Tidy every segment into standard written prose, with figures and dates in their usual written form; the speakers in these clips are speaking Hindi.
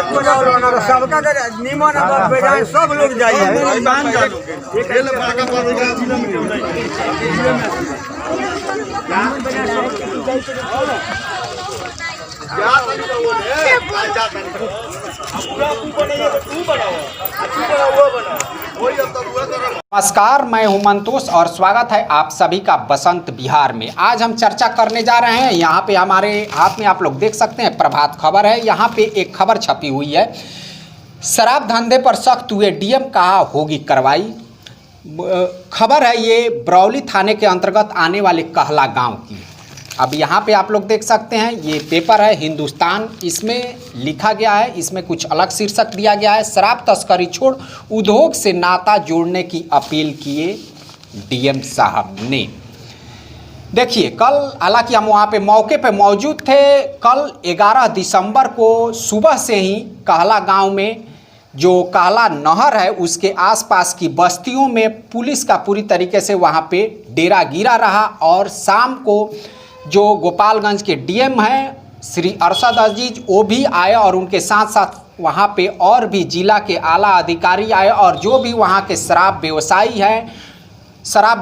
सबका निमन बेजान सब लोग जाइए। नमस्कार, मैं हूं मंतोष और स्वागत है आप सभी का बसंत बिहार में। आज हम चर्चा करने जा रहे हैं। यहाँ पे हमारे हाथ में आप लोग देख सकते हैं प्रभात खबर है। यहाँ पे एक खबर छपी हुई है, शराब धंधे पर सख्त हुए डीएम, कहा होगी कार्रवाई। खबर है ये बरौली थाने के अंतर्गत आने वाले कहला गांव की। अब यहाँ पे आप लोग देख सकते हैं, ये पेपर है हिंदुस्तान, इसमें लिखा गया है, इसमें कुछ अलग शीर्षक दिया गया है, शराब तस्करी छोड़ उद्योग से नाता जोड़ने की अपील किए डीएम साहब ने। देखिए, कल हालांकि हम वहाँ पे मौके पे मौजूद थे। कल 11 दिसंबर को सुबह से ही कहला गांव में जो कहला नहर है उसके आसपास की बस्तियों में पुलिस का पूरी तरीके से वहाँ पे डेरा गिरा रहा। और शाम को जो गोपालगंज के डीएम हैं श्री अरशद अजीज, वो भी आए और उनके साथ साथ वहाँ पे और भी जिला के आला अधिकारी आए। और जो भी वहाँ के शराब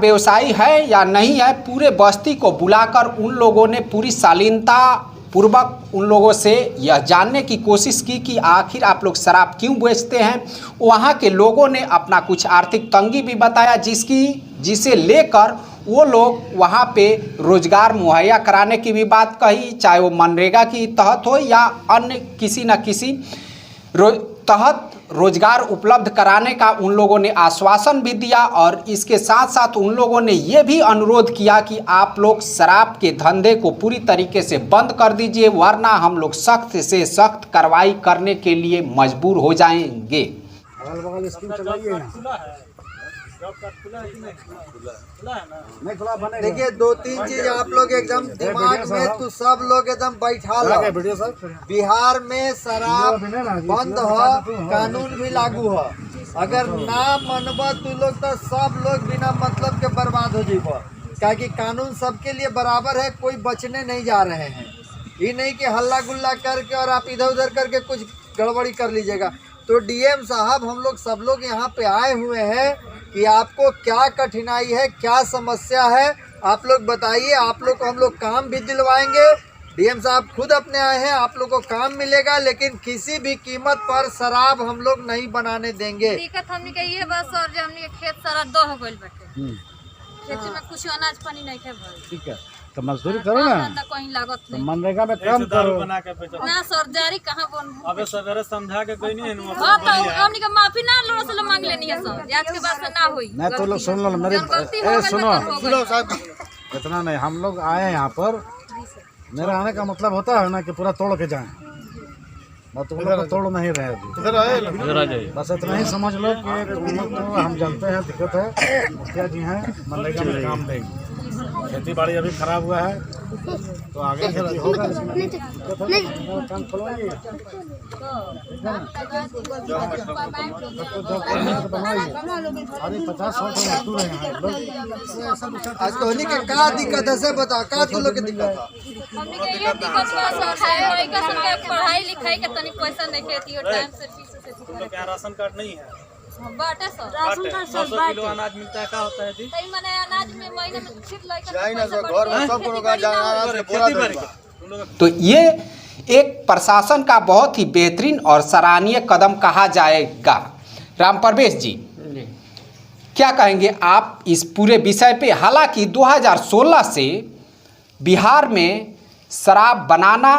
व्यवसायी है या नहीं है, पूरे बस्ती को बुलाकर उन लोगों ने पूरी शालीनता पूर्वक उन लोगों से यह जानने की कोशिश की कि आखिर आप लोग शराब क्यों बेचते हैं। वहाँ के लोगों ने अपना कुछ आर्थिक तंगी भी बताया, जिसे लेकर वो लोग वहाँ पे रोज़गार मुहैया कराने की भी बात कही, चाहे वो मनरेगा की तहत हो या अन्य किसी न किसी तहत रोज़गार उपलब्ध कराने का उन लोगों ने आश्वासन भी दिया। और इसके साथ साथ उन लोगों ने ये भी अनुरोध किया कि आप लोग शराब के धंधे को पूरी तरीके से बंद कर दीजिए, वरना हम लोग सख्त से सख्त कार्रवाई करने के लिए मजबूर हो जाएंगे। देखिए, दो तीन चीज आप लोग एकदम दिमाग में तो सब लोग एकदम बैठा लो। बिहार में शराब बंद हो, कानून भी लागू हो। अगर ना मनब तू लोग तो सब लोग बिना मतलब के बर्बाद हो जीव, क्योंकि कानून सबके लिए बराबर है, कोई बचने नहीं जा रहे हैं। ये नहीं कि हल्ला गुल्ला करके और आप इधर उधर करके कुछ गड़बड़ी कर लीजिएगा। तो डीएम साहब, हम लोग सब लोग यहाँ पे आए हुए हैं कि आपको क्या कठिनाई है, क्या समस्या है, आप लोग बताइए। आप लोग को हम लोग काम भी दिलवाएंगे। डीएम साहब खुद अपने आए हैं, आप लोग को काम मिलेगा, लेकिन किसी भी कीमत पर शराब हम लोग नहीं बनाने देंगे। दिक्कत हमने के ये बस, और जो हमने खेत सारा दो हो गइल बाटे, खेती में कुछ अनाज पानी नहीं खे भइल। ठीक है, तो मजदूरी करो ना, कहीं लागत नहीं, मनरेगा में काम करो ना। सरकारी कहाँ बन अबे सवेरे समझा के कोई नहीं है। हां, तो हमनी के माफी ना लो से मांग लेनी है सब, आज के बाद से ना होई। नहीं तो लोग सुन लो मेरे, सुनो साहब, इतना नहीं, हम लोग आए हैं यहाँ पर, मेरा आने का मतलब होता है ना कि पूरा तोड़ के जाएं, तुम लोग तोड़ नहीं रहे अभी। बस इतना ही समझ लो कि तुम लोग को हम जानते हैं दिक्कत है, मुखिया जी हैं, मनरेगा में काम देंगे। खेती बाड़ी अभी खराब हुआ है, तो आगे खेती होगा, काम खुलवाइए, अरे 50-100 मजदूर हैं आज कहनी के क्या दिक्कत है से बता, क्या तुम लोग के दिक्कत है? हमनी के ये दिक्कत है लड़का सब के पढ़ाई लिखाई के तनी पैसा नहीं खेती और टाइम से फीस से। क्या राशन कार्ड नहीं है? बाटे सब राशन कार्ड 100 किलो अनाज मिलता है, क्या होता है जी? तई माने अनाज में महीने में छिट लइका घर में सब को का जाना। तो ये एक प्रशासन का बहुत ही बेहतरीन और सराहनीय कदम कहा जाएगा। राम प्रवेश जी, क्या कहेंगे आप इस पूरे विषय पे? हालांकि 2016 से बिहार में शराब बनाना,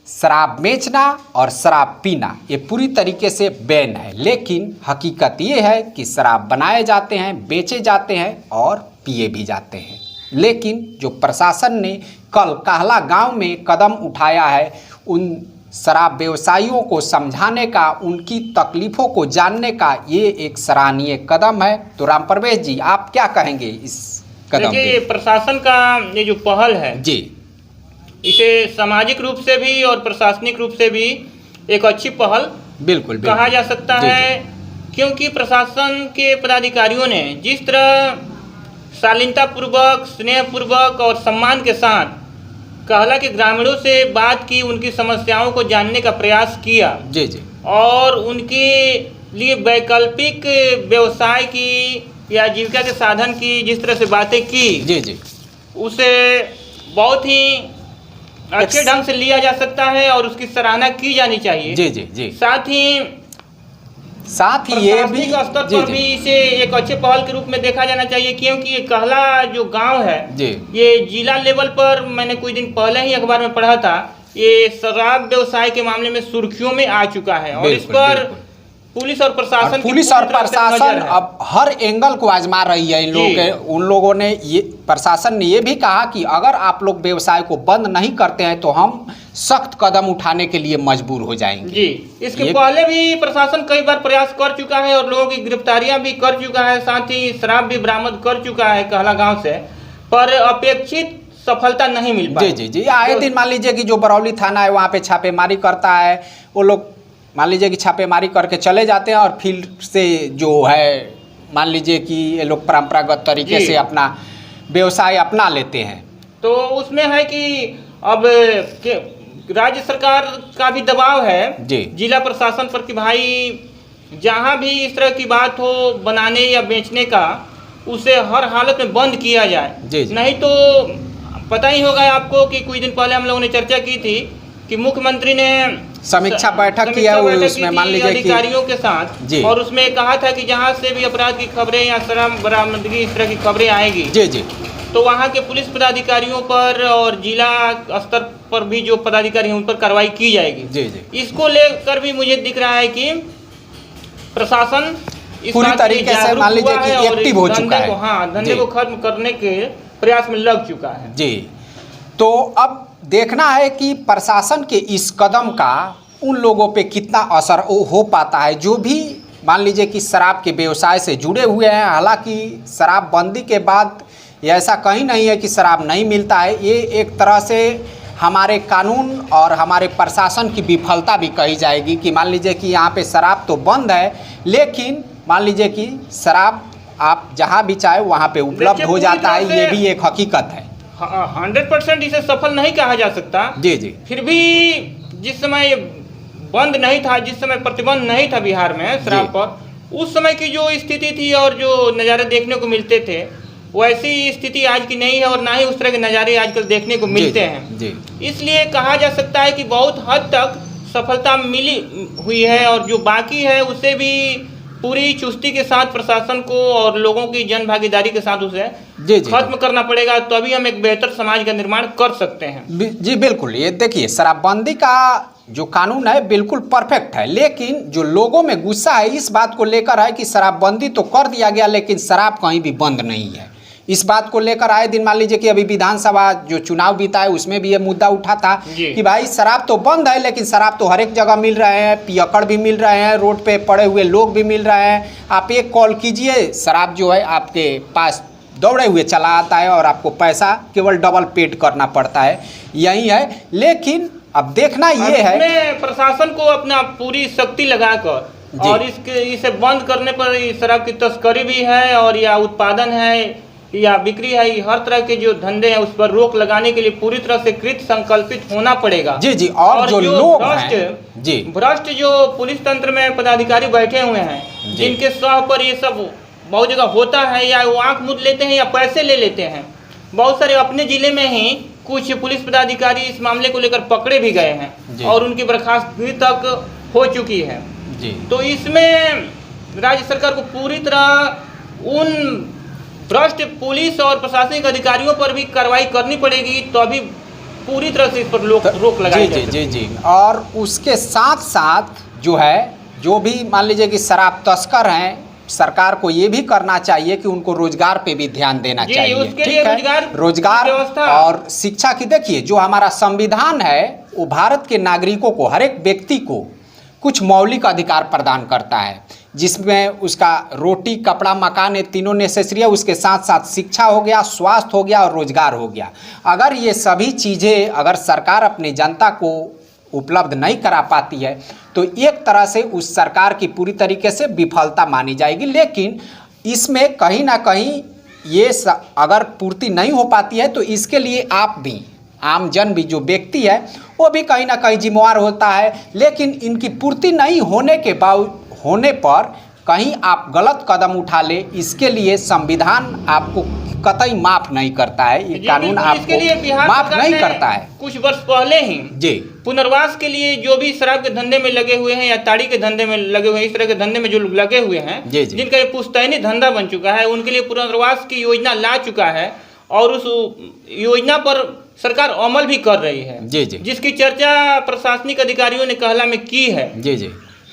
शराब बेचना और शराब पीना ये पूरी तरीके से बैन है, लेकिन हकीकत ये है कि शराब बनाए जाते हैं, बेचे जाते हैं और पिए भी जाते हैं। लेकिन जो प्रशासन ने कल कहला गांव में कदम उठाया है, उन शराब व्यवसायियों को समझाने का, उनकी तकलीफ़ों को जानने का, ये एक सराहनीय कदम है। तो राम प्रवेश जी, आप क्या कहेंगे इस कदम पे? देखिए, प्रशासन का ये जो पहल है जी, इसे सामाजिक रूप से भी और प्रशासनिक रूप से भी एक अच्छी पहल बिल्कुल कहा जा सकता है, क्योंकि प्रशासन के पदाधिकारियों ने जिस तरह शालीनता पूर्वक, स्नेह पूर्वक और सम्मान के साथ कहला के ग्रामीणों से बात की, उनकी समस्याओं को जानने का प्रयास किया जी जी और उनके लिए वैकल्पिक व्यवसाय की या जीविका के साधन की जिस तरह से बातें की, जी जी उसे बहुत ही अच्छे ढंग से लिया जा सकता है और उसकी सराहना की जानी चाहिए। जी जी जी साथ ही ये भी प्रशासनिक स्तर जी पर जी भी इसे एक अच्छे पहल के रूप में देखा जाना चाहिए, क्योंकि ये कहला जो गांव है जी ये जिला लेवल पर, मैंने कुछ दिन पहले ही अखबार में पढ़ा था, ये शराब व्यवसाय के मामले में सुर्खियों में आ चुका है और इस पर पुलिस और प्रशासन पुलिस और प्रशासन अब हर एंगल को आजमा रही है इन लोगों के। उन लोगों ने ये, प्रशासन ने ये भी कहा कि अगर आप लोग व्यवसाय को बंद नहीं करते हैं तो हम सख्त कदम उठाने के लिए मजबूर हो जाएंगे। जी, इसके पहले भी प्रशासन कई बार प्रयास कर चुका है और लोगों की गिरफ्तारियां भी कर चुका है, साथ ही शराब भी बरामद कर चुका है कहला गाँव से, पर अपेक्षित सफलता नहीं मिल पाई। जी जी जी आए दिन मान लीजिए कि जो बरौली थाना है वहाँ पे छापेमारी करता है, वो लोग मान लीजिए कि छापेमारी करके चले जाते हैं और फिर से जो है मान लीजिए कि ये लोग परंपरागत तरीके से अपना व्यवसाय अपना लेते हैं। तो उसमें है कि अब राज्य सरकार का भी दबाव है जी जिला प्रशासन पर कि भाई जहाँ भी इस तरह की बात हो बनाने या बेचने का, उसे हर हालत में बंद किया जाए। जी जी नहीं तो पता ही होगा आपको कि कुछ दिन पहले हम लोगों ने चर्चा की थी कि मुख्यमंत्री ने समीक्षा बैठक किया हुआ उसमें मान लीजिए कि अधिकारियों के साथ, और उसमें कहा था कि जहां से भी अपराध की खबरें या शराब बरामदगी इस तरह की खबरें आएगी जी जी तो वहां के पुलिस पदाधिकारियों पर और जिला स्तर पर भी जो पदाधिकारी हैं उन पर कार्रवाई की जाएगी। जी जी इसको लेकर भी मुझे दिख रहा है कि प्रशासन पूरी तरीके से मान लीजिए कि एक्टिव हो चुका है। हाँ, धंधे को खत्म करने के प्रयास में लग चुका है। जी, तो अब देखना है कि प्रशासन के इस कदम का उन लोगों पे कितना असर हो पाता है जो भी मान लीजिए कि शराब के व्यवसाय से जुड़े हुए हैं। हालांकि शराबबंदी के बाद ये ऐसा कहीं नहीं है कि शराब नहीं मिलता है, ये एक तरह से हमारे कानून और हमारे प्रशासन की विफलता भी कही जाएगी कि मान लीजिए कि यहाँ पे शराब तो बंद है, लेकिन मान लीजिए कि शराब आप जहाँ भी चाहे वहाँ पे उपलब्ध हो जाता है, ये भी एक हकीकत है। 100% इसे सफल नहीं कहा जा सकता। जी जी फिर भी जिस समय बंद नहीं था, जिस समय प्रतिबंध नहीं था बिहार में शराब पर, उस समय की जो स्थिति थी और जो नज़ारे देखने को मिलते थे वैसी स्थिति आज की नहीं है और ना ही उस तरह के नज़ारे आजकल देखने को मिलते हैं। जी। इसलिए कहा जा सकता है कि बहुत हद तक सफलता मिली हुई है और जो बाकी है उसे भी पूरी चुस्ती के साथ प्रशासन को और लोगों की जन भागीदारी के साथ उसे खत्म करना पड़ेगा, तो अभी हम एक बेहतर समाज का निर्माण कर सकते हैं। जी बिल्कुल। ये देखिए शराबबंदी का जो कानून है बिल्कुल परफेक्ट है, लेकिन जो लोगों में गुस्सा है इस बात को लेकर है कि शराबबंदी तो कर दिया गया लेकिन शराब कहीं भी बंद नहीं है। इस बात को लेकर आए दिन मान लीजिए कि अभी विधानसभा जो चुनाव बीता है उसमें भी ये मुद्दा उठा था कि भाई शराब तो बंद है लेकिन शराब तो हर एक जगह मिल रहे हैं, पियक्कड़ भी मिल रहे हैं, रोड पे पड़े हुए लोग भी मिल रहे हैं। आप एक कॉल कीजिए, शराब जो है आपके पास दौड़े हुए चला आता है और आपको पैसा केवल डबल पेड करना पड़ता है, यही है। लेकिन अब देखना ये है प्रशासन को अपना पूरी शक्ति लगाकर और इसे बंद करने पर शराब की तस्करी भी है और या उत्पादन है या बिक्री है, हर तरह के जो धंधे हैं उस पर रोक लगाने के लिए पूरी तरह से कृत संकल्पित होना पड़ेगा। जी जी। और जो लोग भ्रष्ट जो पुलिस तंत्र में पदाधिकारी बैठे हुए हैं, जिनके सह पर ये सब बहुत जगह होता है, या वो आंख मूंद लेते हैं या पैसे ले लेते हैं। बहुत सारे अपने जिले में ही कुछ पुलिस पदाधिकारी इस मामले को लेकर पकड़े भी गए हैं और उनकी बर्खास्तगी तक हो चुकी है। तो इसमें राज्य सरकार को पूरी तरह उन भ्रष्ट पुलिस और प्रशासनिक अधिकारियों पर भी कार्रवाई करनी पड़ेगी, तो अभी पूरी तरह से इस पर रोक लगाई जाए। जी जी। और उसके साथ साथ जो है जो भी मान लीजिए कि शराब तस्कर हैं, सरकार को ये भी करना चाहिए कि उनको रोजगार पे भी ध्यान देना चाहिए। ठीक है, रोजगार और शिक्षा की देखिए जो हमारा संविधान है वो भारत के नागरिकों को, हर एक व्यक्ति को कुछ मौलिक अधिकार प्रदान करता है, जिसमें उसका रोटी कपड़ा मकान ये तीनों नेसेसरी है, उसके साथ साथ शिक्षा हो गया, स्वास्थ्य हो गया और रोजगार हो गया। अगर ये सभी चीज़ें अगर सरकार अपनी जनता को उपलब्ध नहीं करा पाती है तो एक तरह से उस सरकार की पूरी तरीके से विफलता मानी जाएगी। लेकिन इसमें कहीं ना कहीं ये अगर पूर्ति नहीं हो पाती है तो इसके लिए आप भी आमजन भी जो व्यक्ति है वो भी कहीं ना कहीं जिम्मेवार होता है, लेकिन इनकी पूर्ति नहीं होने पर कहीं आप गलत कदम उठा ले, इसके लिए संविधान आपको कतई माफ नहीं करता है, ये कानून आपको माफ नहीं करता है। कुछ वर्ष पहले ही जी पुनर्वास के लिए जो भी शराब के धंधे में लगे हुए हैं या ताड़ी के धंधे में लगे हुए हैं, इस तरह के धंधे में जो लोग लगे हुए हैं, जी जी, जिनका ये पुश्तैनी धंधा बन चुका है, उनके लिए पुनर्वास की योजना ला चुका है और उस योजना पर सरकार अमल भी कर रही है। जी जी, जिसकी चर्चा प्रशासनिक अधिकारियों ने कहला में की है। जी जी,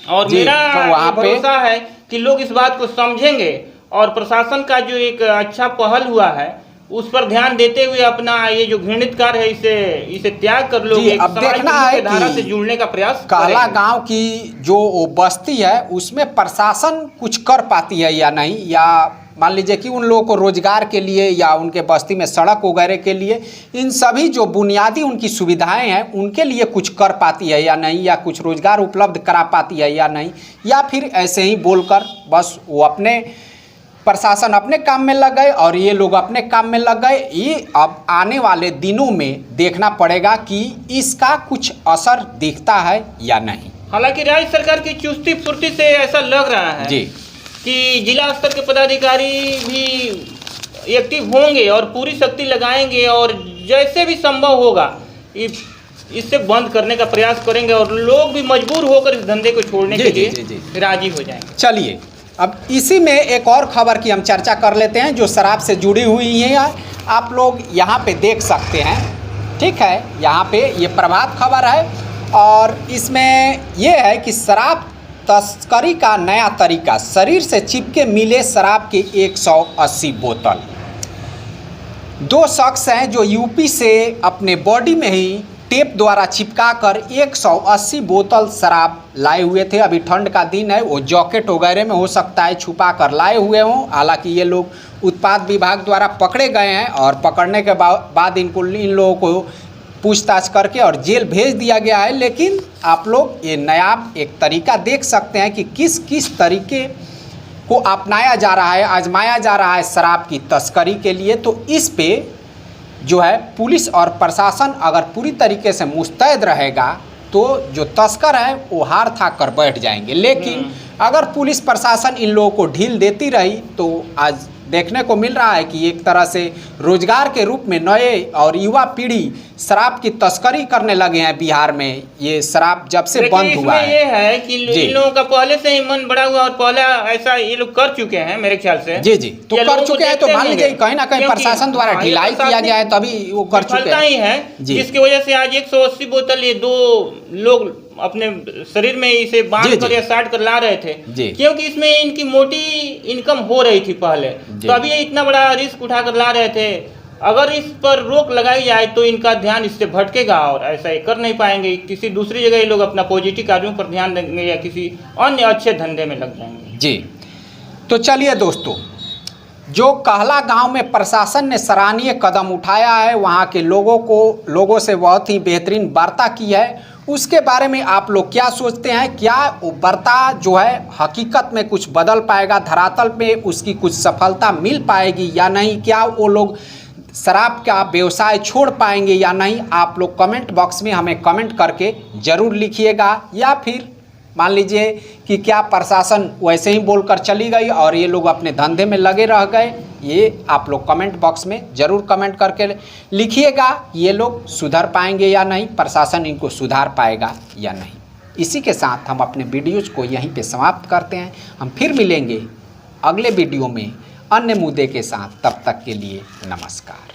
और जी, मेरा तो वहाँ पे भरोसा है कि लोग इस बात को समझेंगे और प्रशासन का जो एक अच्छा पहल हुआ है उस पर ध्यान देते हुए अपना ये जो घृणित कार्य है इसे त्याग कर लोग एक अब देखना है धारा कि से जुड़ने का प्रयास कहला गांव की जो बस्ती है उसमें प्रशासन कुछ कर पाती है या नहीं, या मान लीजिए कि उन लोगों को रोजगार के लिए या उनके बस्ती में सड़क वगैरह के लिए इन सभी जो बुनियादी उनकी सुविधाएं हैं उनके लिए कुछ कर पाती है या नहीं, या कुछ रोजगार उपलब्ध करा पाती है या नहीं, या फिर ऐसे ही बोलकर बस वो अपने प्रशासन अपने काम में लग गए और ये लोग अपने काम में लग गए। ये अब आने वाले दिनों में देखना पड़ेगा कि इसका कुछ असर दिखता है या नहीं। हालांकि राज्य सरकार की चुस्ती फुर्ती से ऐसा लग रहा है जी कि जिला स्तर के पदाधिकारी भी एक्टिव होंगे और पूरी शक्ति लगाएंगे और जैसे भी संभव होगा इससे बंद करने का प्रयास करेंगे और लोग भी मजबूर होकर इस धंधे को छोड़ने के लिए राजी हो जाएंगे। चलिए अब इसी में एक और खबर की हम चर्चा कर लेते हैं जो शराब से जुड़ी हुई है। आप लोग यहाँ पे देख सकते हैं, ठीक है, यहाँ पे ये प्रभात खबर है और इसमें ये है कि शराब तस्करी का नया तरीका, शरीर से चिपके मिले शराब के 180 बोतल। दो शख्स हैं जो यूपी से अपने बॉडी में ही टेप द्वारा चिपकाकर 180 बोतल शराब लाए हुए थे। अभी ठंड का दिन है, वो जॉकेट वगैरह में हो सकता है छुपा कर लाए हुए हों। हालांकि ये लोग उत्पाद विभाग द्वारा पकड़े गए हैं और पकड़ने के बाद इन लोगों को पूछताछ करके और जेल भेज दिया गया है। लेकिन आप लोग ये नायाब एक तरीका देख सकते हैं कि किस किस तरीके को अपनाया जा रहा है, आजमाया जा रहा है शराब की तस्करी के लिए। तो इस पे जो है पुलिस और प्रशासन अगर पूरी तरीके से मुस्तैद रहेगा तो जो तस्कर हैं वो हार थाक कर बैठ जाएंगे। लेकिन अगर पुलिस प्रशासन इन लोगों को ढील देती रही तो आज देखने को मिल रहा है कि एक तरह से रोजगार के रूप में नए और युवा पीढ़ी शराब की तस्करी करने लगे हैं बिहार में। ये शराब जब से बंद हुआ है, ये है कि इन लोगों का पहले से ही मन बड़ा हुआ और पहला ऐसा ये लोग कर चुके हैं मेरे ख्याल से। जी जी, तो कर चुके हैं। तो मान लीजिए कहीं ना कहीं प्रशासन द्वारा ढिलाई किया गया है तभी वो कर चुके हैं, जिसकी वजह से आज 180 बोतल ये दो लोग अपने शरीर में इसे बांध कर या साट कर ला रहे थे, क्योंकि इसमें इनकी मोटी इनकम हो रही थी पहले, तो अभी ये इतना बड़ा रिस्क उठा कर ला रहे थे। अगर इस पर रोक लगाई जाए तो इनका ध्यान इससे भटकेगा और ऐसा ये कर नहीं पाएंगे। किसी दूसरी जगह ये लोग अपना पॉजिटिव कार्यों पर ध्यान देंगे या किसी अन्य अच्छे धंधे में लग जाएंगे। जी, तो चलिए दोस्तों, जो कहला गांव में प्रशासन ने सराहनीय कदम उठाया है, वहां के लोगों से बहुत ही बेहतरीन वार्ता की है, उसके बारे में आप लोग क्या सोचते हैं? क्या वो वार्ता जो है हकीकत में कुछ बदल पाएगा, धरातल पे उसकी कुछ सफलता मिल पाएगी या नहीं? क्या वो लोग शराब का व्यवसाय छोड़ पाएंगे या नहीं? आप लोग कमेंट बॉक्स में हमें कमेंट करके ज़रूर लिखिएगा। या फिर मान लीजिए कि क्या प्रशासन वैसे ही बोलकर चली गई और ये लोग अपने धंधे में लगे रह गए? ये आप लोग कमेंट बॉक्स में ज़रूर कमेंट करके लिखिएगा। ये लोग सुधर पाएंगे या नहीं, प्रशासन इनको सुधार पाएगा या नहीं। इसी के साथ हम अपने वीडियोज़ को यहीं पे समाप्त करते हैं। हम फिर मिलेंगे अगले वीडियो में अन्य मुद्दे के साथ। तब तक के लिए नमस्कार।